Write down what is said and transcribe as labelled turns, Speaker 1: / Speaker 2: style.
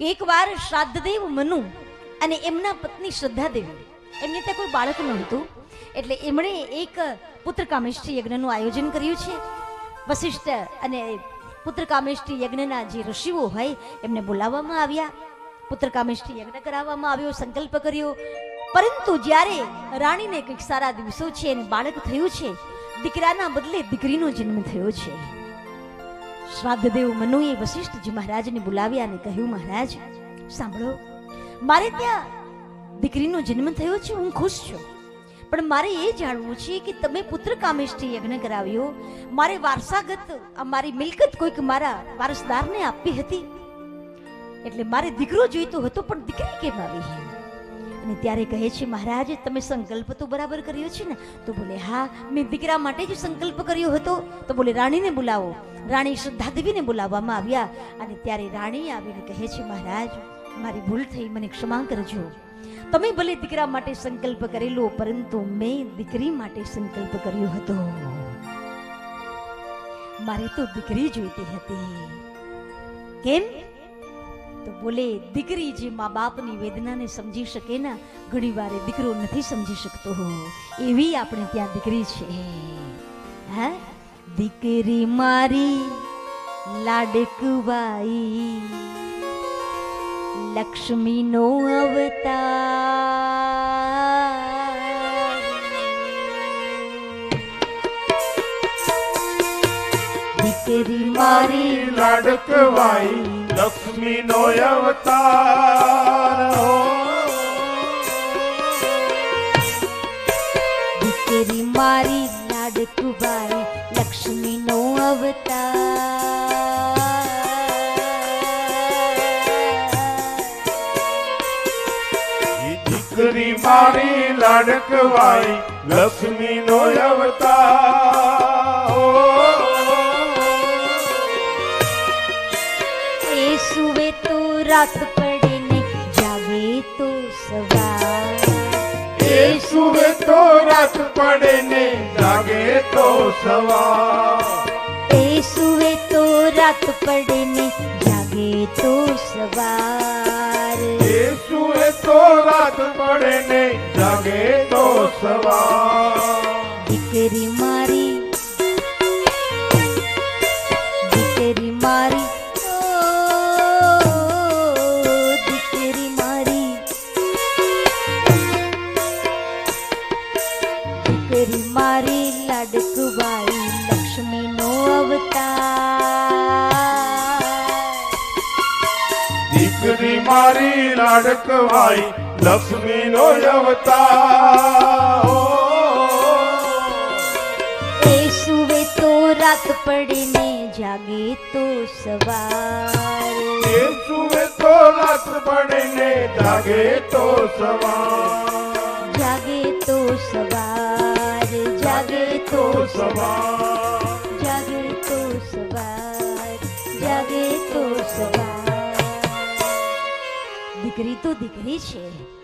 Speaker 1: એકવાર શ્રાદ્ધદેવ મનુ અને એમના પત્ની શ્રદ્ધાદેવી એમને ત્યાં કોઈ બાળક નહોતું, એટલે એમણે એક પુત્રકામેષ્ટિ યજ્ઞનું આયોજન કર્યું છે. વશિષ્ઠ અને પુત્રકામેષ્ટિ યજ્ઞના જે ઋષિઓ હોય એમને બોલાવવામાં આવ્યા. પુત્રકામેષ્ટિ યજ્ઞ કરાવવામાં આવ્યો, સંકલ્પ કર્યો. પરંતુ જ્યારે રાણીને કંઈક સારા દિવસો છે અને બાળક થયું છે, દીકરાના બદલે દીકરીનો જન્મ થયો છે. શ્રાદ્ધદેવ મનુએ વશિષ્ઠજી મહારાજને બોલાવ્યા અને કહ્યું, મહારાજ સાંભળો, મારે ત્યાં દીકરીનો જન્મ થયો છે, હું ખુશ છું, પણ મારે એ જાણવું છે કે તમે પુત્ર કામેષ્ટિ યજ્ઞ કરાવ્યો, મારે વારસાગત મારી મિલકત કોઈક મારા વારસદારને આપવી હતી, એટલે મારે દીકરો જોઈતો હતો, પણ દીકરી કેમ આવી? અને ત્યારે કહે છે, મહારાજ તમે સંકલ્પ તો બરાબર કર્યો છે ને? તો બોલે, હા, મેં દીકરા માટે જ સંકલ્પ કર્યો હતો. તો બોલે, રાણીને બોલાવો. રાણી શ્રદ્ધાદેવીને બોલાવવામાં આવ્યા અને ત્યારે રાણી આવીને કહે છે, મહારાજ મારી ભૂલ થઈ, મને ક્ષમા કરજો. તમે ભલે દીકરા માટે સંકલ્પ કરેલો, પરંતુ મેં દીકરી માટે સંકલ્પ કર્યો હતો. મારે તો દીકરી જોઈતી હતી. કેમ? તો બોલે, દીકરી જે મા બાપની વેદનાને સમજી શકે ને, ઘણી વાર દીકરો નથી સમજી શકતો, એવી આપણે ત્યાં દીકરી છે. હા, દીકરી મારી લાડકવાઈ, લક્ષ્મીનો અવતાર. દીકરી મારી
Speaker 2: લાડકવાઈ, લક્ષ્મીનો અવતાર.
Speaker 1: દીકરી મારી લાડકવાઈ, લક્ષ્મીનો અવતાર.
Speaker 2: દીકરી મારી લાડકવાઈ, લક્ષ્મીનો અવતાર.
Speaker 1: એ સુવે તો રાત પડે ને જાગે તો સવાર.
Speaker 2: એ સુવે તો રાત પડે ને જાગે તો સવાર.
Speaker 1: એ સુવે તો રાત પડે ને જાગે તો સવાર.
Speaker 2: એ સુવે તો રાત પડે ને જાગે તો સવાર.
Speaker 1: દીકરી મારી, દીકરી મારી, દીકરી મારી, દીકરી મારી લાડકવાઈ, લક્ષ્મીનો અવતાર.
Speaker 2: દીકરી મારી લાડકવાઈ, લક્ષ્મીનો અવતાર.
Speaker 1: એ સુવે તો રાત પડે ને જાગે તો સવાર.
Speaker 2: એ સુવે તો રાત પડે ને જાગે તો સવાર.
Speaker 1: જાગે તો સવાર, જાગે તો
Speaker 2: સવાર.
Speaker 1: જાગે તો સવાર, જાગે તો સવાર. દીકરી તો દીકરી છે.